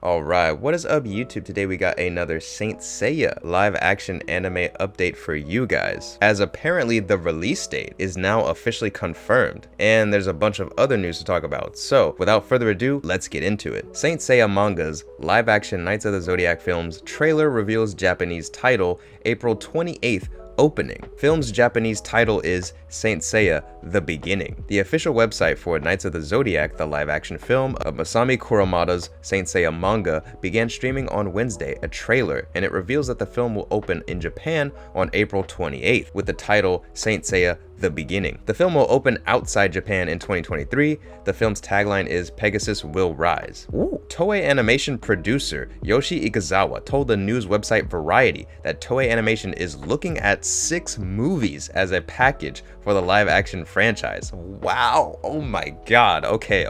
Alright, what is up YouTube? Today we got another Saint Seiya live action anime update for you guys, as apparently the release date is now officially confirmed, and there's a bunch of other news to talk about. So without further ado, let's get into it. Saint Seiya manga's live action Knights of the Zodiac films trailer reveals Japanese title April 28th opening. Film's Japanese title is Saint Seiya: The Beginning. The official website for Knights of the Zodiac, the live-action film of Masami Kurumada's Saint Seiya manga, began streaming on Wednesday a trailer, and it reveals that the film will open in Japan on April 28th with the title Saint Seiya: The Beginning. The film will open outside Japan in 2023. The film's tagline is Pegasus Will Rise. Ooh. Toei Animation producer Yoshi Ikazawa told the news website Variety that Toei Animation is looking at 6 movies as a package for the live action franchise. Wow, oh my god, okay.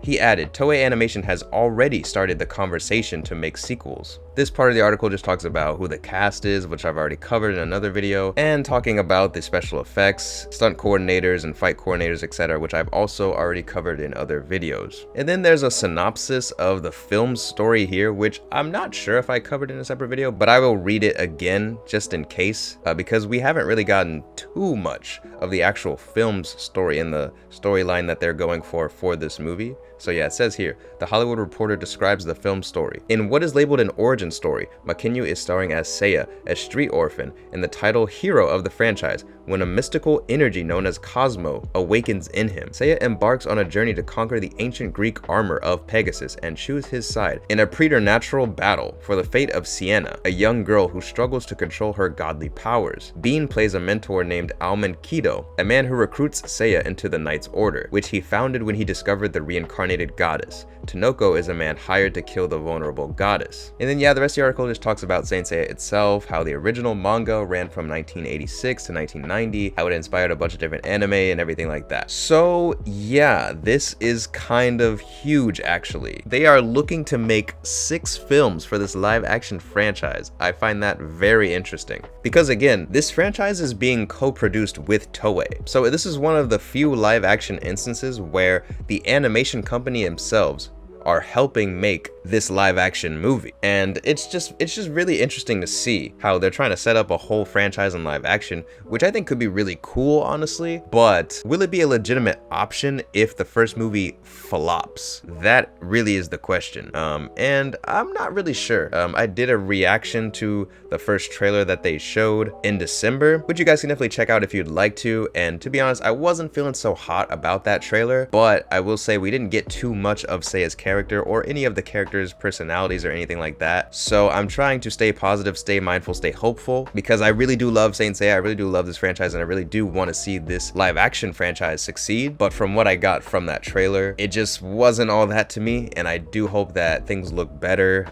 He added, Toei Animation has already started the conversation to make sequels. This part of the article just talks about who the cast is, which I've already covered in another video, and talking about the special effects, stunt coordinators, and fight coordinators, etc., which I've also already covered in other videos. And then there's a synopsis of the film's story here, which I'm not sure if I covered in a separate video, but I will read it again just in case, because we haven't really gotten too much of the actual film's story in the storyline that they're going for this movie. So yeah, it says here, The Hollywood Reporter describes the film's story. In what is labeled an origin story, Makinyu is starring as Seiya, a street orphan, and the title hero of the franchise, when a mystical energy known as Cosmo awakens in him. Seiya embarks on a journey to conquer the ancient Greek armor of Pegasus and choose his side in a preternatural battle for the fate of Sienna, a young girl who struggles to control her godly powers. Bean plays a mentor named Almond Kido, a man who recruits Seiya into the Knight's Order, which he founded when he discovered the reincarnated goddess. Tanoko is a man hired to kill the vulnerable goddess. And then yeah, the rest of the article just talks about Saint Seiya itself, how the original manga ran from 1986 to 1990, how it inspired a bunch of different anime and everything like that. So yeah, this is kind of huge actually. They are looking to make 6 films for this live action franchise. I find that very interesting. Because again, this franchise is being co-produced with Toei. So this is one of the few live action instances where the animation company themselves are helping make this live action movie. And it's just really interesting to see how they're trying to set up a whole franchise in live action, which I think could be really cool, honestly. But will it be a legitimate option if the first movie flops? That really is the question. And I'm not really sure. I did a reaction to the first trailer that they showed in December, which you guys can definitely check out if you'd like to. And to be honest, I wasn't feeling so hot about that trailer, but I will say we didn't get too much of Seiya's character or any of the characters' personalities or anything like that. So I'm trying to stay positive, stay mindful, stay hopeful, because I really do love Saint Seiya. I really do love this franchise, and I really do want to see this live action franchise succeed. But from what I got from that trailer, it just wasn't all that to me, and I do hope that things look better,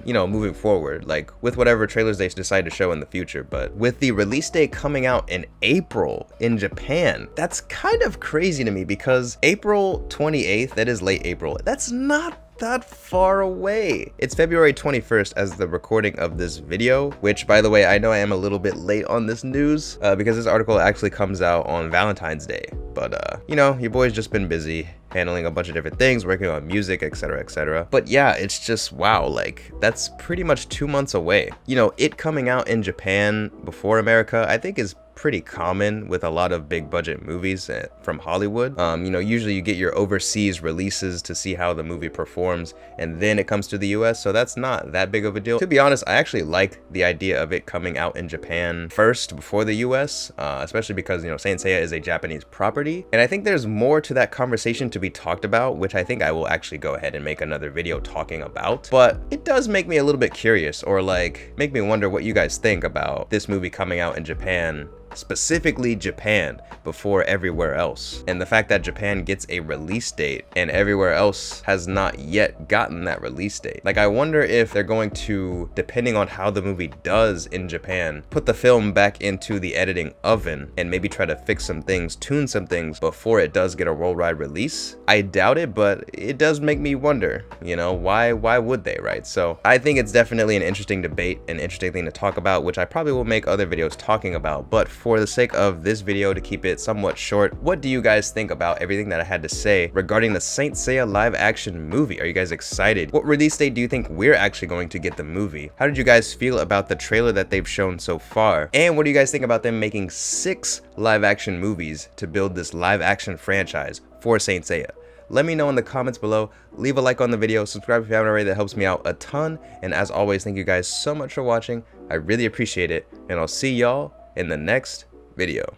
you know, moving forward, like with whatever trailers they decide to show in the future. But with the release date coming out in April in Japan, that's kind of crazy to me, because April 28th, that is late April, that's not that far away. It's February 21st as the recording of this video, which by the way, I know I am a little bit late on this news because this article actually comes out on Valentine's Day. But you know, your boy's just been busy handling a bunch of different things, working on music, etc. But yeah, it's just wow, like that's pretty much 2 months away. You know, it coming out in Japan before America, I think is pretty common with a lot of big budget movies from Hollywood. You know, usually you get your overseas releases to see how the movie performs, and then it comes to the US, so that's not that big of a deal. To be honest, I actually like the idea of it coming out in Japan first before the US, especially because, you know, Saint Seiya is a Japanese property, and I think there's more to that conversation to be talked about, which I think I will actually go ahead and make another video talking about. But it does make me a little bit curious, or like make me wonder what you guys think about this movie coming out in Japan, specifically Japan, before everywhere else, and the fact that Japan gets a release date and everywhere else has not yet gotten that release date. Like, I wonder if they're going to, depending on how the movie does in Japan, put the film back into the editing oven and maybe try to fix some things, tune some things before it does get a worldwide release. I doubt it, but it does make me wonder, you know, why would they, right? So I think it's definitely an interesting debate, an interesting thing to talk about, which I probably will make other videos talking about. But for the sake of this video, to keep it somewhat short, what do you guys think about everything that I had to say regarding the Saint Seiya live action movie? Are you guys excited? What release date do you think we're actually going to get the movie? How did you guys feel about the trailer that they've shown so far? And what do you guys think about them making 6 live action movies to build this live action franchise for Saint Seiya? Let me know in the comments below. Leave a like on the video, subscribe if you haven't already, that helps me out a ton. And as always, thank you guys so much for watching. I really appreciate it, and I'll see y'all in the next video.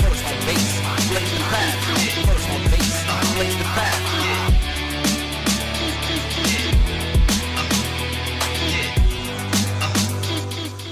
First,